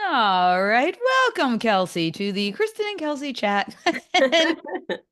All right. Welcome, Kelsey, to the Kristen and Kelsey chat and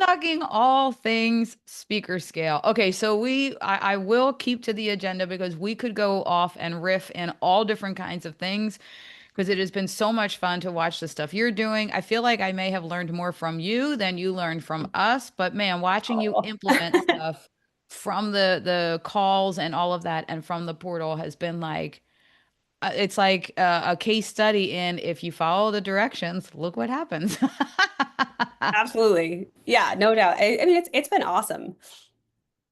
talking all things speaker scale. Okay, so I will keep to the agenda because we could go off and riff in all different kinds of things because it has been so much fun to watch the stuff you're doing. I feel like I may have learned more from you than you learned from us, but man, watching you Oh, implement stuff from the calls and all of that and from the portal has been like it's like a case study in if you follow the directions, look what happens. absolutely. Yeah, no doubt. I mean, it's been awesome.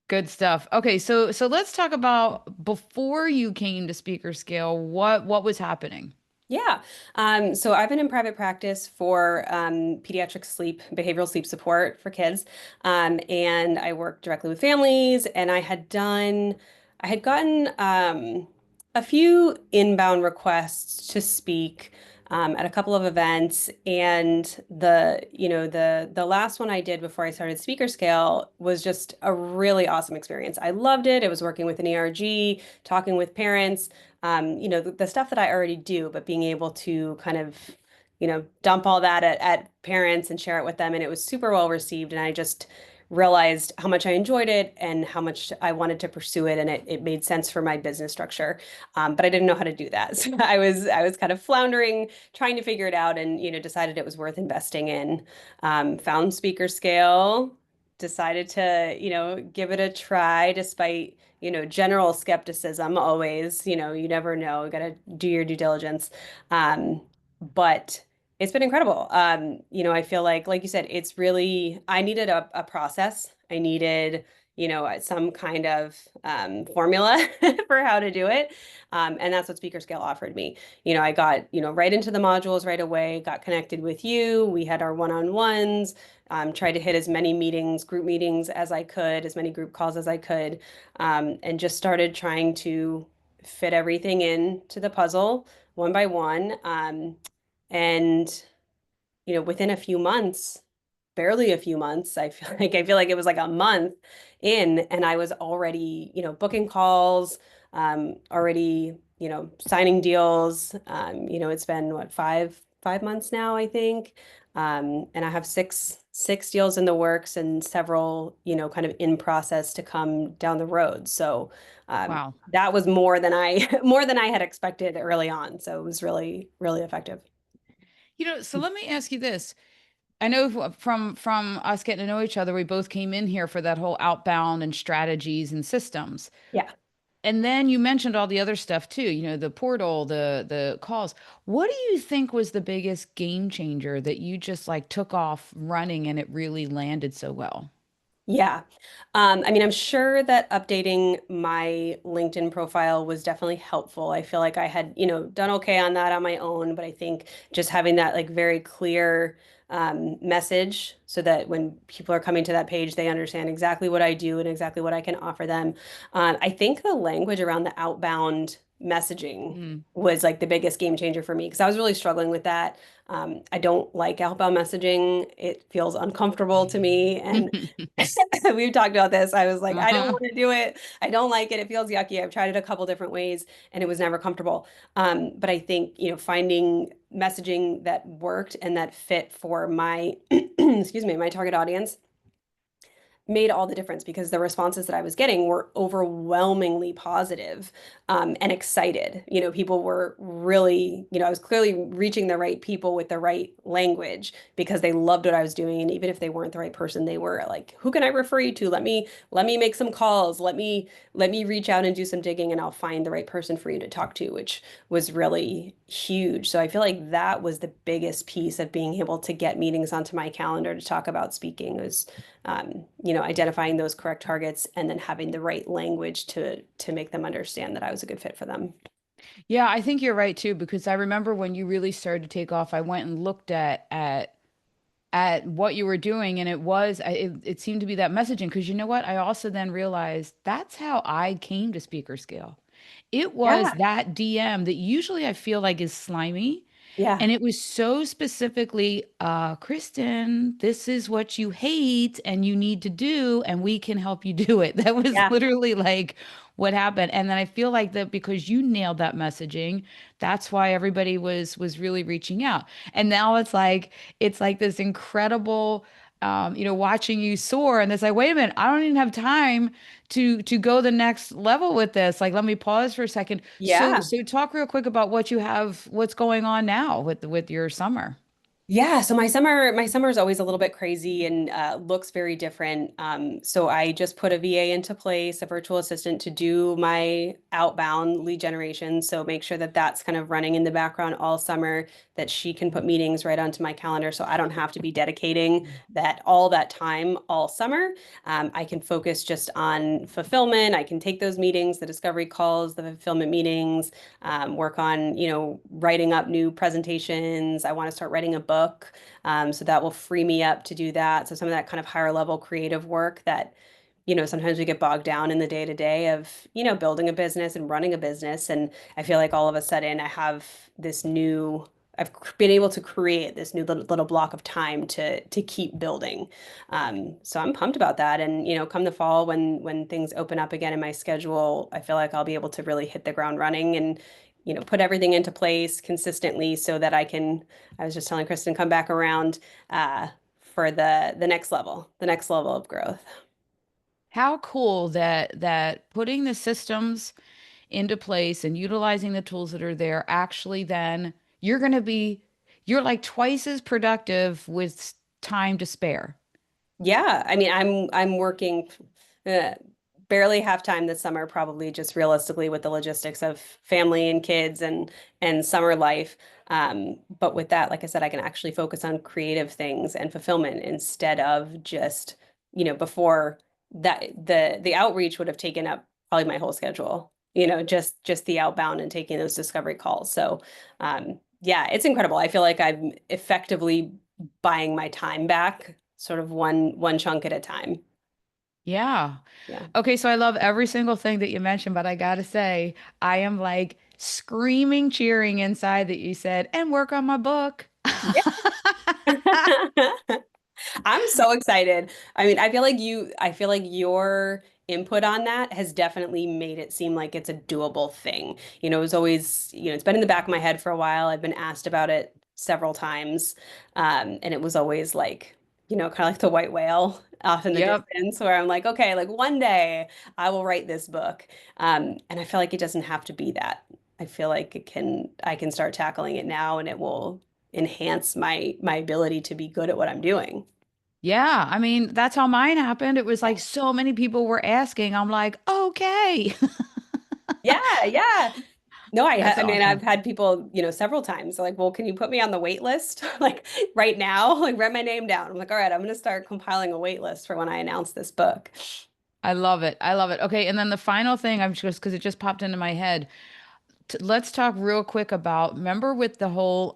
Good stuff. Okay, so let's talk about before you came to speaker scale, what was happening? Yeah. So I've been in private practice for pediatric sleep, behavioral sleep support for kids. And I work directly with families, and I had gotten a few inbound requests to speak at a couple of events. And the last one I did before I started Speaker Scale was just a really awesome experience. I loved it. It was working with an ERG, talking with parents, the stuff that I already do, but being able to kind of, dump all that at parents and share it with them. And it was super well received. And I just realized how much I enjoyed it and how much I wanted to pursue it. And it made sense for my business structure. But I didn't know how to do that. So I was kind of floundering, trying to figure it out and, decided it was worth investing in. Found Speaker Scale, decided to, give it a try despite general skepticism always, you never know, you got to do your due diligence. But it's been incredible. I feel like you said, it's really, I needed a process. I needed, some kind of formula for how to do it. And that's what Speaker Scale offered me. I got, right into the modules right away, got connected with you. We had our one-on-ones, tried to hit as many meetings, group meetings as I could, as many group calls as I could, and just started trying to fit everything in to the puzzle one by one. And within a few months, barely a few months, I feel like it was like a month in, and I was already, booking calls, already, signing deals. It's been what, five months now, I think. And I have six deals in the works and several, kind of in process to come down the road. So Wow. that was more than I more than I had expected early on. So it was really, really effective. So let me ask you this. I know from us getting to know each other, we both came in here for that whole outbound and strategies and systems. Yeah. And then you mentioned all the other stuff too, the portal, the calls. What do you think was the biggest game changer that you just like took off running and it really landed so well? Yeah. I mean, I'm sure that updating my LinkedIn profile was definitely helpful. I feel like I had, done okay on that on my own, but I think just having that like very clear message so that when people are coming to that page, they understand exactly what I do and exactly what I can offer them. I think the language around the outbound messaging Mm. was like the biggest game changer for me because I was really struggling with that. I don't like outbound messaging. It feels uncomfortable to me. And we've talked about this. I was like, I don't Uh-huh. want to do it. I don't like it. It feels yucky. I've tried it a couple different ways and it was never comfortable. But I think, finding messaging that worked and that fit for my, excuse me, my target audience made all the difference because the responses that I was getting were overwhelmingly positive, and excited. People were really, I was clearly reaching the right people with the right language because they loved what I was doing. And even if they weren't the right person, they were like, who can I refer you to? Let me make some calls. Let me reach out and do some digging and I'll find the right person for you to talk to, which was really huge. So I feel like that was the biggest piece of being able to get meetings onto my calendar to talk about speaking was identifying those correct targets and then having the right language to make them understand that I was a good fit for them. Yeah, I think you're right too, because I remember when you really started to take off, I went and looked at what you were doing, and it seemed to be that messaging. Because you know what? I also then realized that's how I came to speaker scale. It was Yeah, that DM that usually I feel like is slimy. yeah, And it was so specifically, Kristen, this is what you hate and you need to do, and we can help you do it. That was yeah. literally like what happened. And then I feel like that because you nailed that messaging, that's why everybody was really reaching out. And now it's like this incredible watching you soar and it's like, wait a minute, I don't even have time to go the next level with this. Like, let me pause for a second. So Yeah. so talk real quick about what you have, what's going on now with your summer. Yeah, so my summer is always a little bit crazy and looks very different. So I just put a VA into place, a virtual assistant to do my outbound lead generation. So make sure that that's kind of running in the background all summer, that she can put meetings right onto my calendar, so I don't have to be dedicating that time all summer. I can focus just on fulfillment. I can take those meetings, the discovery calls, the fulfillment meetings, work on, writing up new presentations. I want to start writing a book. So that will free me up to do that. So some of that kind of higher level creative work that, sometimes we get bogged down in the day to day of, building a business and running a business. And I feel like all of a sudden I've been able to create this new little block of time to keep building. So I'm pumped about that. And come the fall when things open up again in my schedule, I feel like I'll be able to really hit the ground running and put everything into place consistently so that I was just telling Kristen, come back around for the next level of growth. How cool that putting the systems into place and utilizing the tools that are there actually then you're going to be you're like twice as productive with time to spare. Yeah, I mean, I'm working uh, barely half time this summer, probably just realistically with the logistics of family and kids and summer life. But with that, like I said, I can actually focus on creative things and fulfillment instead of just, before that the outreach would have taken up probably my whole schedule, just the outbound and taking those discovery calls. So yeah, it's incredible. I feel like I'm effectively buying my time back sort of one chunk at a time. Yeah. Yeah. Okay, so I love every single thing that you mentioned, but I gotta say, I am like screaming, cheering inside that you said, and work on my book. Yeah. I'm so excited. I mean, I feel like your input on that has definitely made it seem like it's a doable thing. It was always, it's been in the back of my head for a while. I've been asked about it several times. And it was always like, kind of like the white whale off in the Yep. distance where I'm like, okay, like one day I will write this book. And I feel like it doesn't have to be that. I feel like I can start tackling it now and it will enhance my ability to be good at what I'm doing. Yeah, I mean, that's how mine happened. It was like so many people were asking. I'm like, okay. Yeah, yeah. No, That's I mean, I've awesome. had people, several times like, well, can you put me on the wait list? Like right now, like write my name down. I'm like, all right, I'm going to start compiling a wait list for when I announce this book. I love it. I love it. Okay, and then the final thing, I'm just because it just popped into my head. Let's talk real quick about, remember with the whole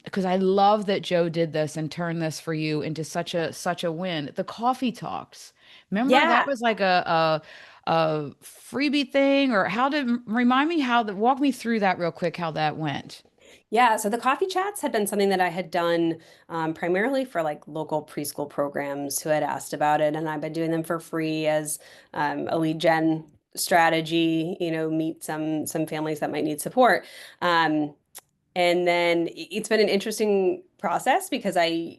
because I love that Joe did this and turned this for you into such a win. The coffee talks. Remember that Yeah. was like a freebie thing, or how did remind me how that, walk me through that real quick how that went. Yeah, so the coffee chats had been something that I had done primarily for like local preschool programs who had asked about it, and I've been doing them for free as a lead gen strategy. Meet some families that might need support. Um, And then it's been an interesting process because I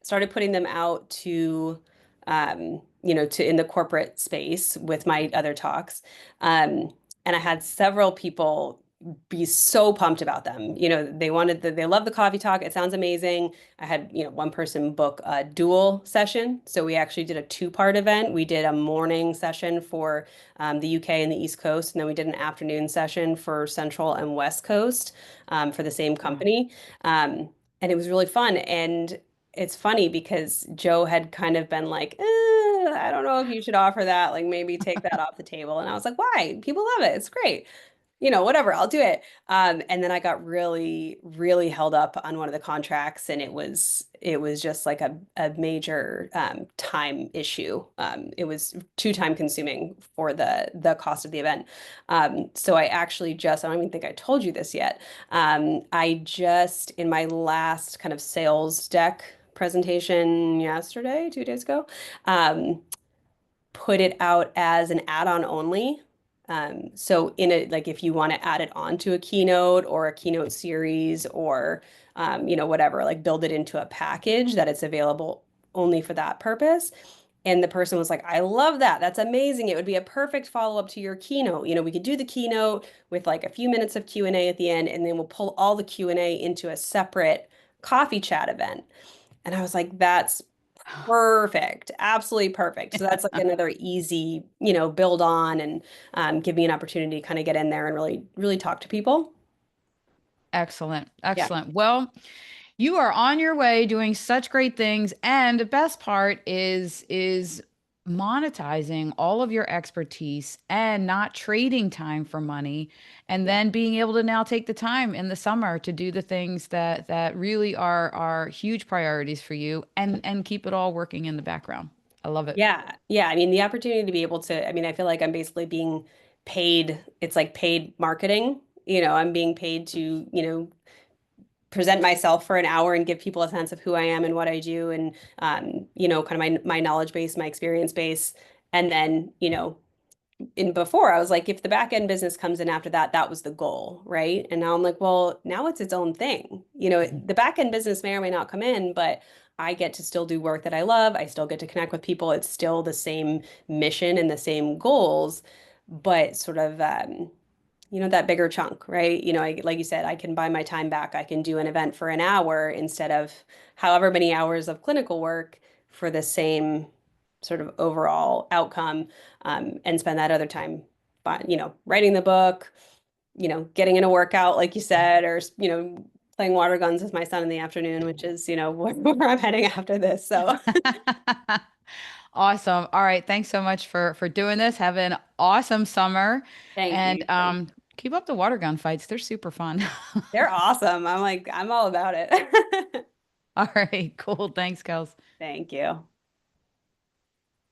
started putting them out to in the corporate space with my other talks. Um, and I had several people be so pumped about them. They love the coffee talk. It sounds amazing. I had, one person book a dual session. So we actually did a two-part event. We did a morning session for the UK and the East Coast, and then we did an afternoon session for Central and West Coast for the same Wow. company. And it was really fun. And it's funny because Joe had kind of been like, I don't know if you should offer that. Like maybe take that off the table. And I was like, why? People love it. It's great. Whatever, I'll do it. And then I got really, really held up on one of the contracts, and it was just like a major time issue. It was too time consuming for the cost of the event. So I don't even think I told you this yet. I just in my last kind of sales deck presentation yesterday, 2 days ago. Um, put it out as an add-on only. So in a like if you want to add it onto a keynote or a keynote series or whatever, like build it into a package that it's available only for that purpose. And the person was like, I love that. That's amazing. It would be a perfect follow-up to your keynote. We could do the keynote with like a few minutes of Q&A at the end, and then we'll pull all the Q&A into a separate coffee chat event. And I was like, that's perfect. Absolutely perfect. So that's like another easy, build on and give me an opportunity to kind of get in there and really, really talk to people. Excellent. Yeah. Excellent. Well, you are on your way doing such great things. And the best part is monetizing all of your expertise and not trading time for money, and Yeah. then being able to now take the time in the summer to do the things that really are huge priorities for you and keep it all working in the background. I love it. Yeah. Yeah. I mean, the opportunity to be able to, I mean, I feel like I'm basically being paid. It's like paid marketing. I'm being paid to, present myself for an hour and give people a sense of who I am and what I do and, kind of my knowledge base, my experience base. And then, in before I was like, if the back end business comes in after that, that was the goal, right? And now I'm like, well, now it's its own thing. The back end business may or may not come in, but I get to still do work that I love. I still get to connect with people. It's still the same mission and the same goals, but sort of that bigger chunk, right? Like you said, I can buy my time back. I can do an event for an hour instead of however many hours of clinical work for the same sort of overall outcome, and spend that other time, writing the book, getting in a workout, like you said, or, playing water guns with my son in the afternoon, which is, where I'm heading after this. So Awesome. All right. Thanks so much for doing this. Have an awesome summer thank and you. Too. keep up the water gun fights. They're super fun. They're awesome. I'm all about it. All right. Cool. Thanks, Kels. Thank you.